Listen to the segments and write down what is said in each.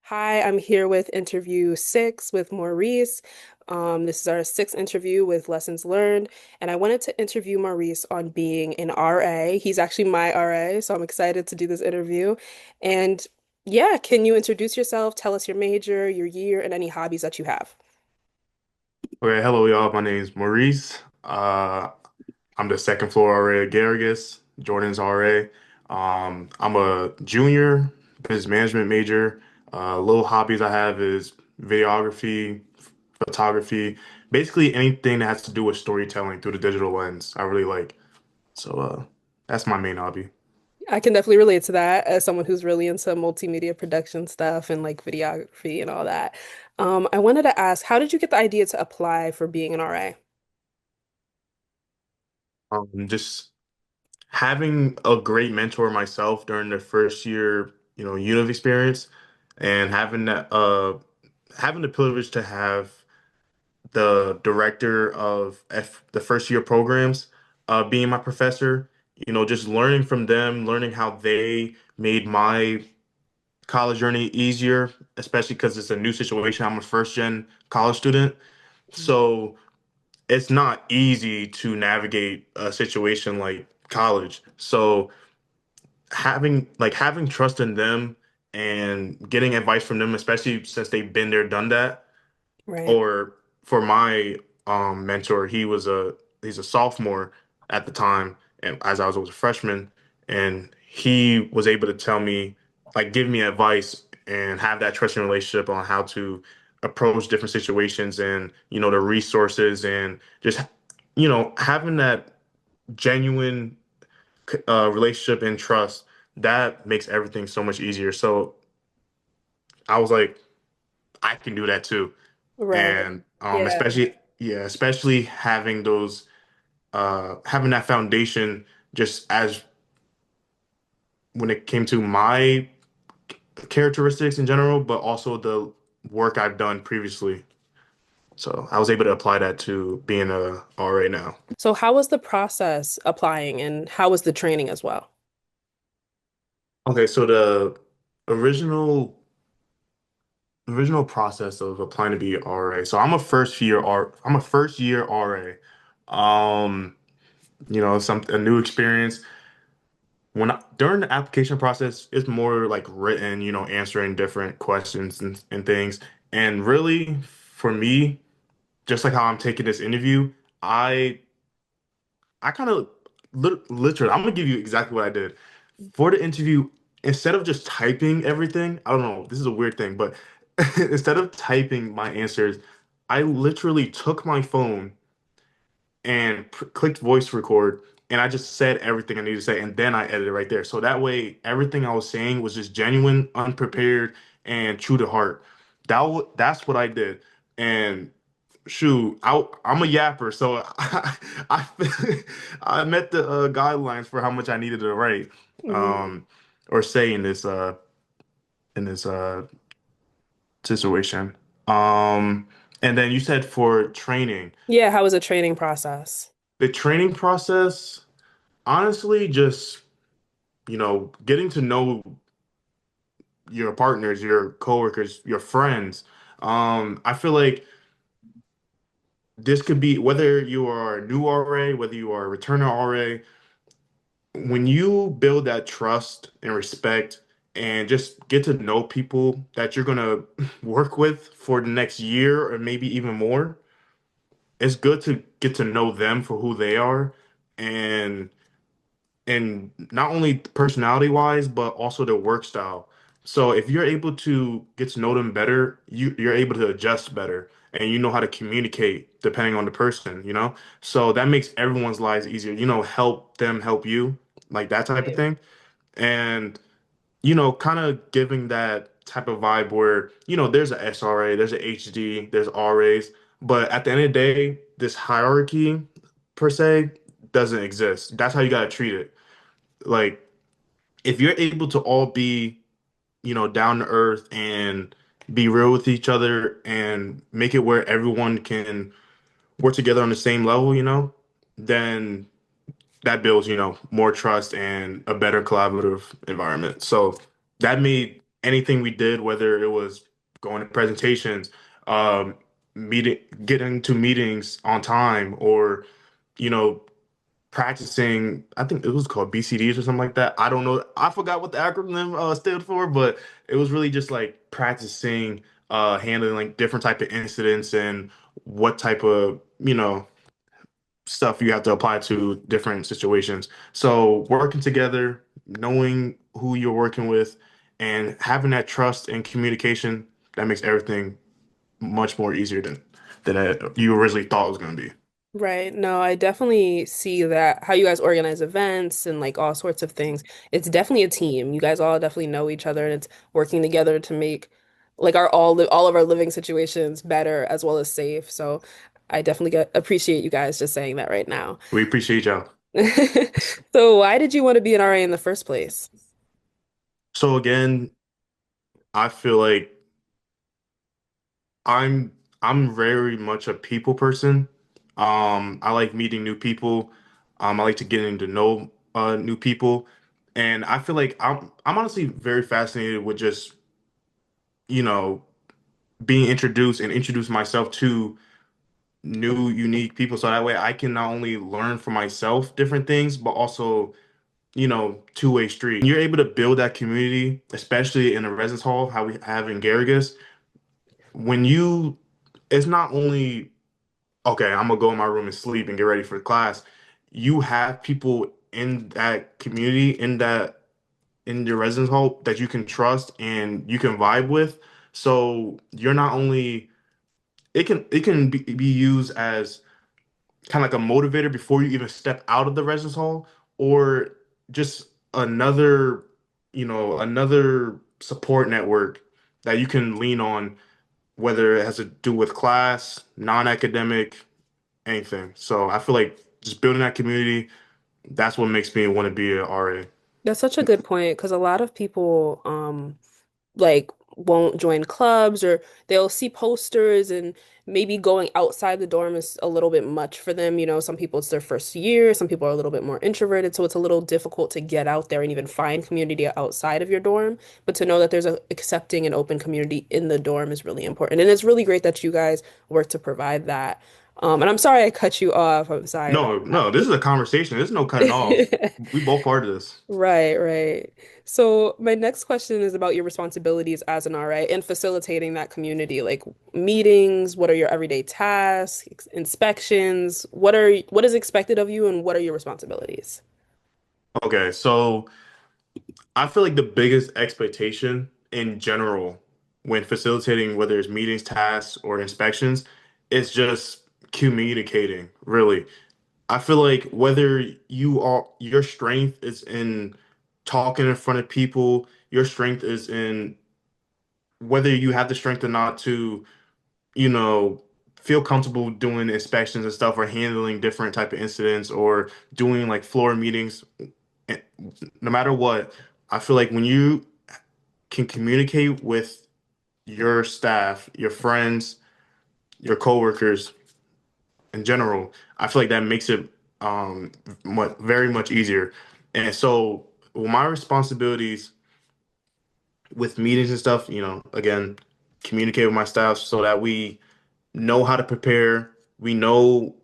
Hi, I'm here with interview six with Maurice. This is our sixth interview with Lessons Learned, and I wanted to interview Maurice on being an RA. He's actually my RA, so I'm excited to do this interview. And yeah, can you introduce yourself? Tell us your major, your year, and any hobbies that you have. Okay, hello y'all. My name is Maurice. I'm the second floor RA at Garrigus, Jordyn's RA. I'm a junior business management major. Little hobbies I have is videography, photography, basically anything that has to do with storytelling through the digital lens. I really like. So that's my main hobby. I can definitely relate to that as someone who's really into multimedia production stuff and like videography and all that. I wanted to ask, how did you get the idea to apply for being an RA? Just having a great mentor myself during the first year, unit of experience, and having the privilege to have the director of the first year programs being my professor, just learning from them, learning how they made my college journey easier, especially because it's a new situation. I'm a first gen college student. So it's not easy to navigate a situation like college. So having trust in them and getting advice from them, especially since they've been there, done that. Right. Or for my mentor, he's a sophomore at the time, and as I was a freshman, and he was able to tell me, like, give me advice and have that trusting relationship on how to approach different situations and the resources and just having that genuine relationship and trust that makes everything so much easier. So I was like, I can do that too. Right. And Yeah. especially having those having that foundation just as when it came to my characteristics in general, but also the work I've done previously. So I was able to apply that to being a RA now. So how was the process applying and how was the training as well? Okay, so the original original process of applying to be RA. So I'm a first year RA. Some a new experience. During the application process, it's more like written, answering different questions and things. And really, for me, just like how I'm taking this interview, I I kind of literally, I'm gonna give you exactly what I did for the interview. Instead of just typing everything, I don't know, this is a weird thing, but instead of typing my answers, I literally took my phone and clicked voice record, and I just said everything I needed to say, and then I edited right there. So that way, everything I was saying was just genuine, unprepared, and true to heart. That's what I did. And shoot, I'm a yapper, so I I met the guidelines for how much I needed to write Mhm. um, or say in this situation. And then you said for training, Yeah, how was the training process? the training process. Honestly, just, getting to know your partners, your coworkers, your friends. I feel like this could be whether you are a new RA, whether you are a returning RA, when you build that trust and respect and just get to know people that you're gonna work with for the next year or maybe even more, it's good to get to know them for who they are and not only personality wise, but also their work style. So if you're able to get to know them better, you're able to adjust better and you know how to communicate depending on the person, So that makes everyone's lives easier, help them help you, like that type of Right. thing. And, kind of giving that type of vibe where, there's a SRA, there's a HD, there's RAs, but at the end of the day, this hierarchy per se doesn't exist. That's how you got to treat it. Like if you're able to all be, down to earth and be real with each other and make it where everyone can work together on the same level, then that builds, more trust and a better collaborative environment. So that made anything we did, whether it was going to presentations, um, getting to meetings on time, or you know, practicing. I think it was called BCDs or something like that. I don't know. I forgot what the acronym stood for, but it was really just like practicing handling like different type of incidents and what type of stuff you have to apply to different situations. So working together, knowing who you're working with, and having that trust and communication, that makes everything much more easier than you originally thought it was going to be. Right. No, I definitely see that how you guys organize events and like all sorts of things. It's definitely a team. You guys all definitely know each other and it's working together to make like our all of our living situations better as well as safe. So I definitely appreciate you guys just saying that right now. We appreciate y'all. So why did you want to be an RA in the first place? So again, I feel like I'm I'm very much a people person. I like meeting new people. I like to getting to know new people, and I feel like I'm honestly very fascinated with just you know being introduced and introduce myself to new unique people, so that way I can not only learn for myself different things, but also two-way street. You're able to build that community, especially in a residence hall, how we have in Garrigus. When you, it's not only okay, I'm gonna go in my room and sleep and get ready for class. You have people in that community, in your residence hall that you can trust and you can vibe with. So you're not only it can be used as kind of like a motivator before you even step out of the residence hall, or just another support network that you can lean on, whether it has to do with class, non-academic, anything. So I feel like just building that community, that's what makes me want to be an RA. That's such a good point because a lot of people like won't join clubs or they'll see posters and maybe going outside the dorm is a little bit much for them. You know, some people it's their first year, some people are a little bit more introverted, so it's a little difficult to get out there and even find community outside of your dorm. But to know that there's a accepting and open community in the dorm is really important. And it's really great that you guys work to provide that. And I'm sorry I cut you off. I'm sorry about No, no, this is a conversation. There's no cutting off. that. We both part of this. Right, right. So my next question is about your responsibilities as an RA and facilitating that community, like meetings, what are your everyday tasks, inspections, what is expected of you and what are your responsibilities? Okay, so I feel like the biggest expectation in general when facilitating, whether it's meetings, tasks, or inspections, is just communicating, really. I feel like whether your strength is in talking in front of people, your strength is in whether you have the strength or not to, you know, feel comfortable doing inspections and stuff, or handling different type of incidents, or doing like floor meetings. eh, No matter what, I feel like when you can communicate with your staff, your friends, your coworkers in general, I feel like that makes it very much easier. And so, well, my responsibilities with meetings and stuff, again, communicate with my staff so that we know how to prepare. We know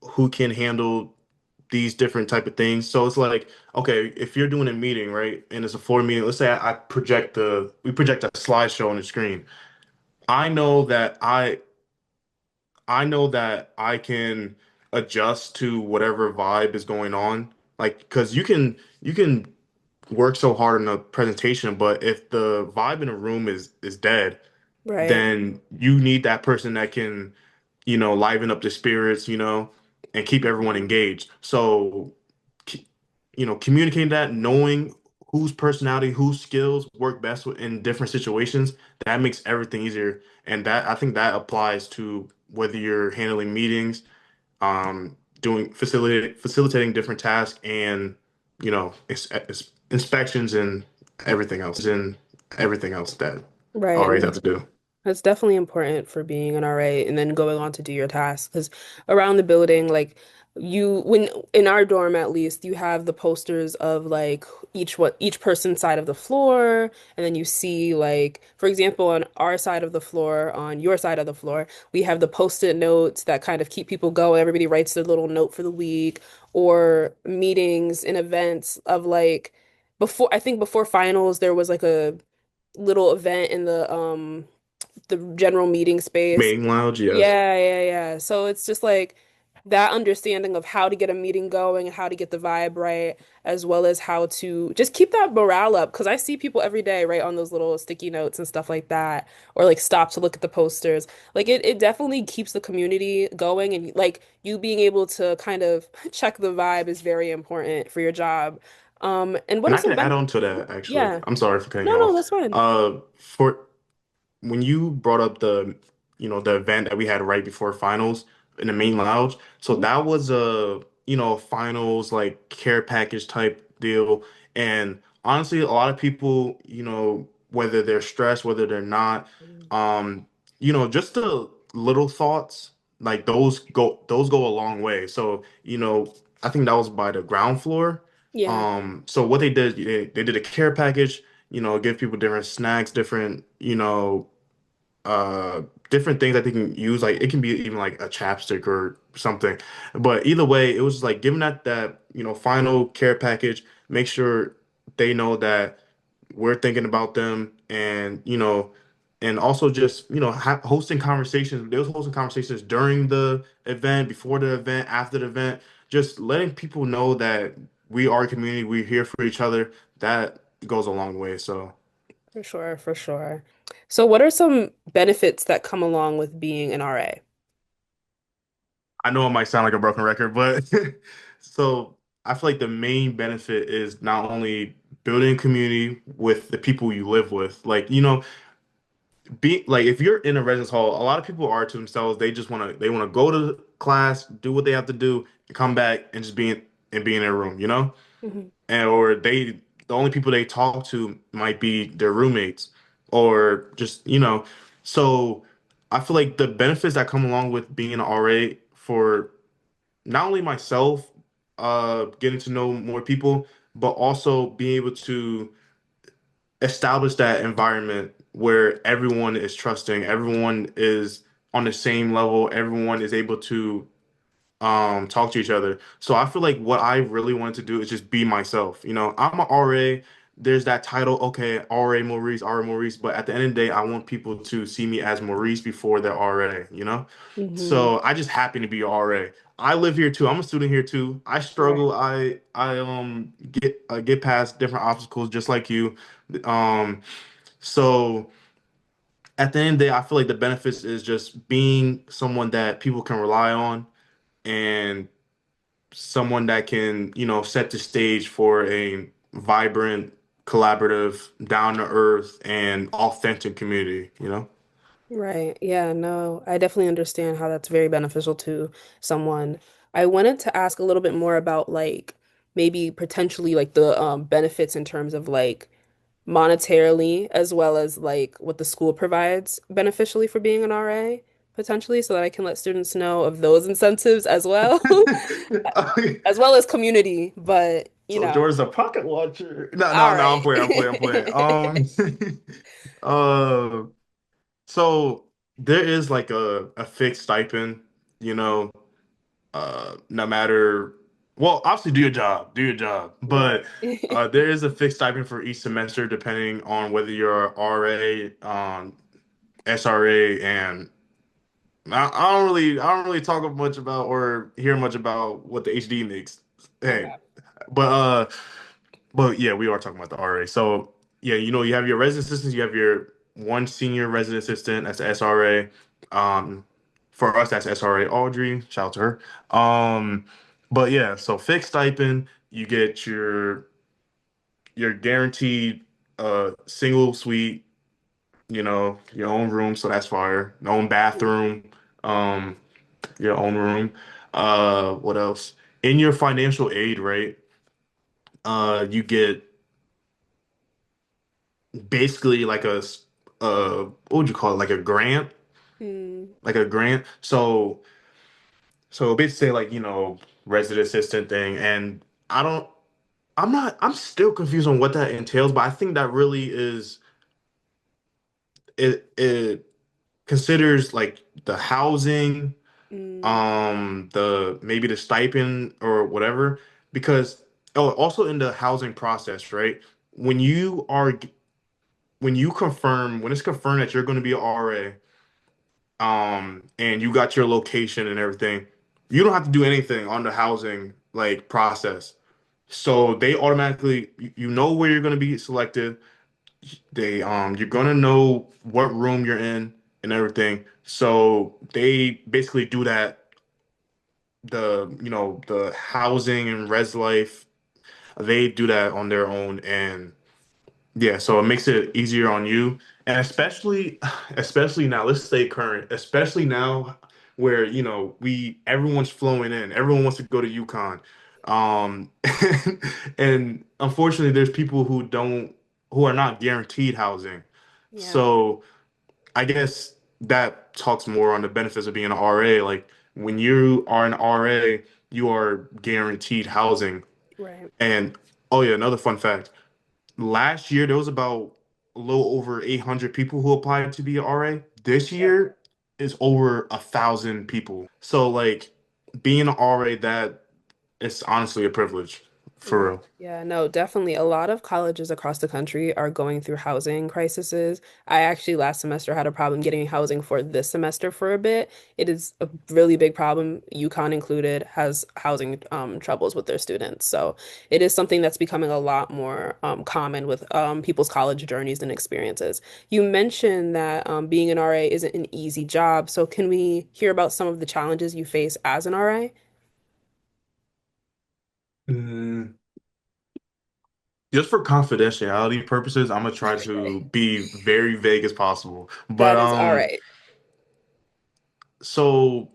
who can handle these different type of things. So it's like, okay, if you're doing a meeting, right, and it's a floor meeting, let's say we project a slideshow on the screen. I know that I know that I can adjust to whatever vibe is going on. Like, because you can work so hard on a presentation, but if the vibe in a room is dead, Right. then you need that person that can, liven up the spirits, and keep everyone engaged. So, communicating that, knowing whose personality, whose skills work best in different situations, that makes everything easier. And that I think that applies to whether you're handling meetings, doing facilitating different tasks, and inspections and everything else that Right. RAs And have to do. that's definitely important for being an RA and then going on to do your tasks because around the building, like you when in our dorm at least you have the posters of like each person's side of the floor, and then you see like for example on our side of the floor, on your side of the floor we have the post-it notes that kind of keep people going. Everybody writes their little note for the week, or meetings and events of like before, I think before finals there was like a little event in the general meeting space. Main lounge, yes. Yeah, yeah, yeah. So it's just like that understanding of how to get a meeting going and how to get the vibe right, as well as how to just keep that morale up. Because I see people every day write on those little sticky notes and stuff like that, or like stop to look at the posters. Like it definitely keeps the community going, and like you being able to kind of check the vibe is very important for your job. And what And are I can some add on benefits? to that actually. Yeah. I'm sorry for cutting No, you no, off. that's fine. For when you brought up the event that we had right before finals in the main lounge, so Mhm. that was a, finals like care package type deal. And honestly, a lot of people, whether they're stressed, whether they're not, um, just the little thoughts, like those go a long way. So, I think that was by the ground floor. Yeah, So what they did a care package, give people different snacks, different, uh different things that they can use. Like it can be even like a chapstick or something. But either way, it was like giving that final care package, make sure they know that we're thinking about them, and and also just hosting conversations. They was hosting conversations during the event, before the event, after the event, just letting people know that we are a community, we're here for each other. That goes a long way. So for sure, for sure. So what are some benefits that come along with being an RA? I know it might sound like a broken record, but so I feel like the main benefit is not only building community with the people you live with. Like, be like if you're in a residence hall, a lot of people are to themselves. They want to go to class, do what they have to do, and come back and just be in their room. Hmm. And or the only people they talk to might be their roommates, or just so I feel like the benefits that come along with being an RA for not only myself, getting to know more people, but also being able to establish that environment where everyone is trusting, everyone is on the same level, everyone is able to talk to each other. So I feel like what I really wanted to do is just be myself. I'm an RA. There's that title, okay, RA Maurice, but at the end of the day, I want people to see me as Maurice before they're RA. Hmm. So I just happen to be a RA. I live here too. I'm a student here too. I Right. struggle. I get past different obstacles just like you. Um so at the end of the day, I feel like the benefits is just being someone that people can rely on, and someone that can, set the stage for a vibrant, collaborative, down to earth, and authentic community. Right. Yeah, no, I definitely understand how that's very beneficial to someone. I wanted to ask a little bit more about like maybe potentially like the benefits in terms of like monetarily, as well as like what the school provides beneficially for being an RA potentially, so that I can let students know of those incentives as well. As well as community, but So Jordan's a pocket watcher. No, no, all no, I'm right. playing, I'm playing, I'm playing. Uh, so there is like a fixed stipend, you know, no matter, well, obviously do your job, Right. but there is a fixed stipend for each semester depending on whether you're a RA, SRA, and I don't really talk much about or hear much about what the HD makes. Hey, Okay. but yeah, we are talking about the RA. So yeah, you have your resident assistants, you have your one senior resident assistant, that's the SRA. For us, that's SRA Audrey. Shout out to her. But yeah, so fixed stipend, you get your guaranteed single suite, your own room, so that's fire. Your own bathroom, um, your own room. What else? In your financial aid, right? You get basically like what would you call it? Like a grant, Hmm. like a grant. So So basically like, resident assistant thing. And I don't I'm still confused on what that entails, but I think that really is it considers like the housing, Mm, the maybe the stipend or whatever, because oh, also in the housing process, right? When you are when it's confirmed that you're going to be an RA, and you got your location and everything, you don't have to do anything on the housing like process. So they automatically, you know where you're going to be selected. They you're going to know what room you're in and everything. So they basically do that, the housing and res life, they do that on their own. And yeah, so it makes it easier on you. And especially now, let's stay current, especially now where, we everyone's flowing in. Everyone wants to go to UConn. Um and unfortunately there's people who are not guaranteed housing. yeah, So I guess that talks more on the benefits of being an RA. Like when you are an RA, you are guaranteed housing. right. And oh yeah, another fun fact. Last year there was about a little over 800 people who applied to be an RA. This Yep. year is over 1,000 people. So like being an RA, that it's honestly a privilege for Right. real. Yeah, no, definitely. A lot of colleges across the country are going through housing crises. I actually last semester had a problem getting housing for this semester for a bit. It is a really big problem. UConn included has housing troubles with their students. So it is something that's becoming a lot more common with people's college journeys and experiences. You mentioned that being an RA isn't an easy job. So can we hear about some of the challenges you face as an RA? Mm, just for confidentiality purposes, I'm gonna try to Okay. be very vague as possible. But That is all right. so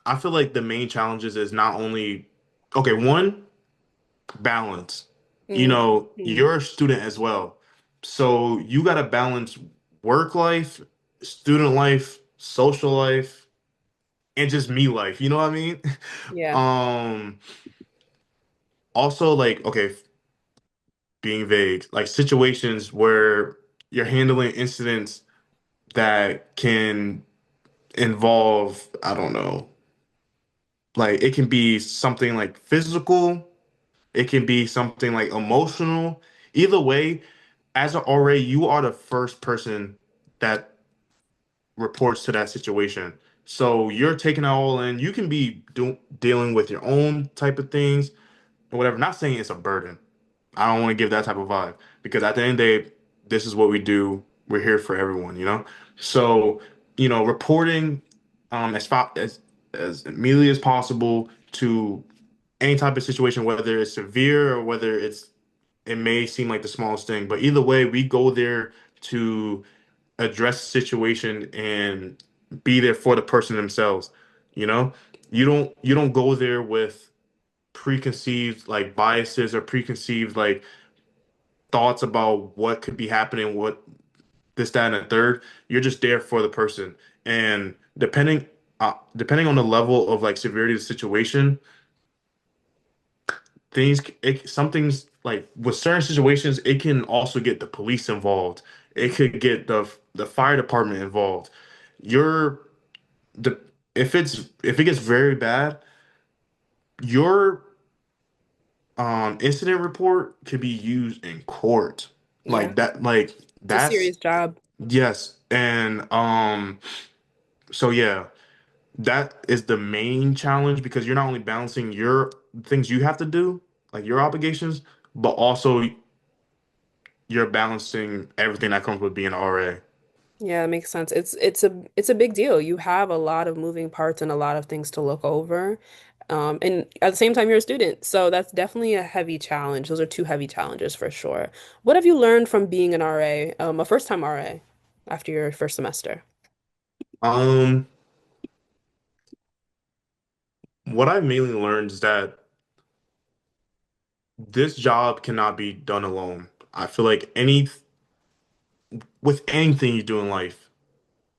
I feel like the main challenges is not only okay, one, balance. Mhm. You're a student as well. So you gotta balance work life, student life, social life, and just me life. You know what I mean? Yeah. Um, also like, okay, being vague, like situations where you're handling incidents that can involve, I don't know, like it can be something like physical, it can be something like emotional. Either way, as an RA, you are the first person that reports to that situation. So you're taking it all in. You can be dealing with your own type of things or whatever. Not saying it's a burden. I don't want to give that type of vibe because at the end of the day, this is what we do. We're here for everyone. So, reporting as immediately as possible to any type of situation, whether it's severe or whether it may seem like the smallest thing, but either way, we go there to address the situation and be there for the person themselves. You know, you don't go there with preconceived like biases or preconceived like thoughts about what could be happening, what this, that, and the third. You're just there for the person, and depending on the level of like severity of the situation, some things like with certain situations, it can also get the police involved. It Mhm. could get the fire department involved. You're the if it gets very bad, your incident report could be used in court. Yeah. Like It's a that's serious job. yes. And so yeah, that is the main challenge because you're not only balancing your things you have to do, like your obligations, but also you're balancing everything that comes with being an RA. Yeah, it makes sense. It's a big deal. You have a lot of moving parts and a lot of things to look over. And at the same time, you're a student. So that's definitely a heavy challenge. Those are two heavy challenges for sure. What have you learned from being an RA, a first-time RA after your first semester? Um, what I mainly learned is that this job cannot be done alone. I feel like with anything you do in life,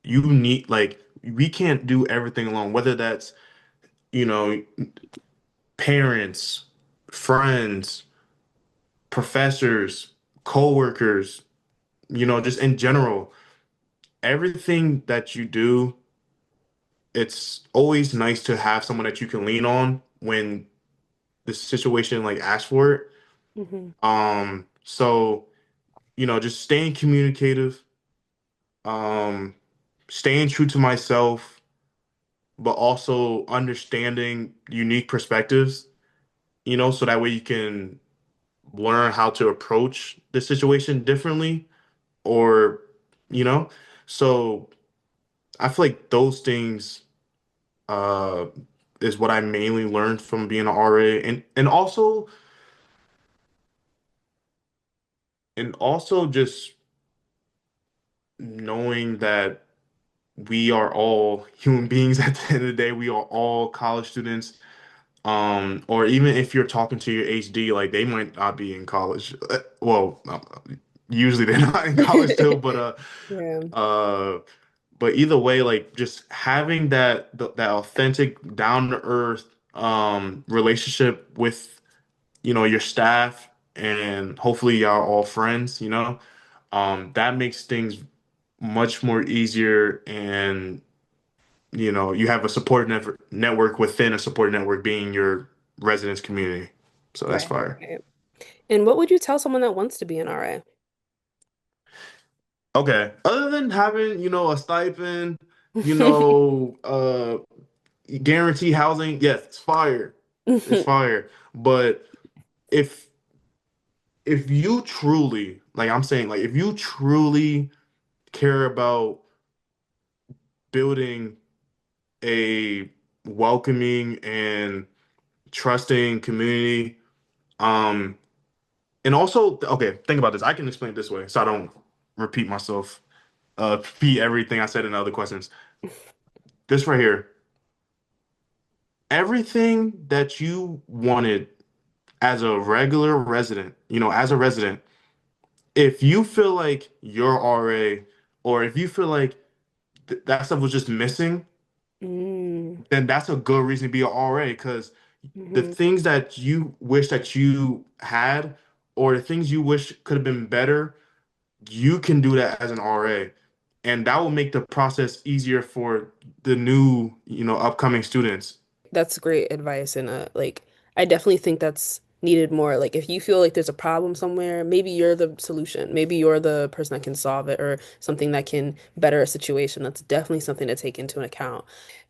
you need like we can't do everything alone, whether that's you know, parents, friends, professors, coworkers, just in general, everything that you do, it's always nice to have someone that you can lean on when the situation like asks for it. Hmm. So, just staying communicative, um, staying true to myself, but also understanding unique perspectives, so that way you can learn how to approach the situation differently or, you know, so I feel like those things uh is what I mainly learned from being an RA and also just knowing that we are all human beings at the end of the day. We are all college students. Or even if you're talking to your HD, like they might not be in college. Well, usually they're not in college still, Yeah, uh, but either way, like just having that authentic, down to earth relationship with your staff and hopefully y'all all friends, that makes things much more easier and you have a support network within a support network being your residence community. So that's right, fire. right. And what would you tell someone that wants to be an RA? Okay. Other than having, a stipend, you know, uh guarantee housing, yes, it's fire. It's fire. But if if you truly, like I'm saying, like if you truly care about building a welcoming and trusting community, um, and also, okay, think about this. I can explain it this way so I don't repeat myself, repeat everything I said in other questions. This right here, everything that you wanted as a regular resident, as a resident, if you feel like your RA or if you feel like that stuff was just missing, Mm, then that's a good reason to be an RA because the hmm. things that you wish that you had or the things you wish could have been better, you can do that as an RA. And that will make the process easier for the new, upcoming students. That's great advice, and like I definitely think that's needed more. Like if you feel like there's a problem somewhere, maybe you're the solution. Maybe you're the person that can solve it or something that can better a situation. That's definitely something to take into account.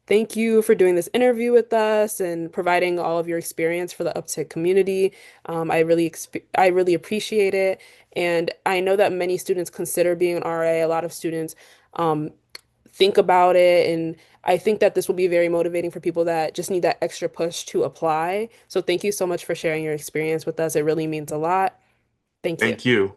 Thank you for doing this interview with us and providing all of your experience for the Uptick community. I really appreciate it, and I know that many students consider being an RA. A lot of students um, think about it, and I think that this will be very motivating for people that just need that extra push to apply. So thank you so much for sharing your experience with us. It really means a lot. Thank you. Thank you.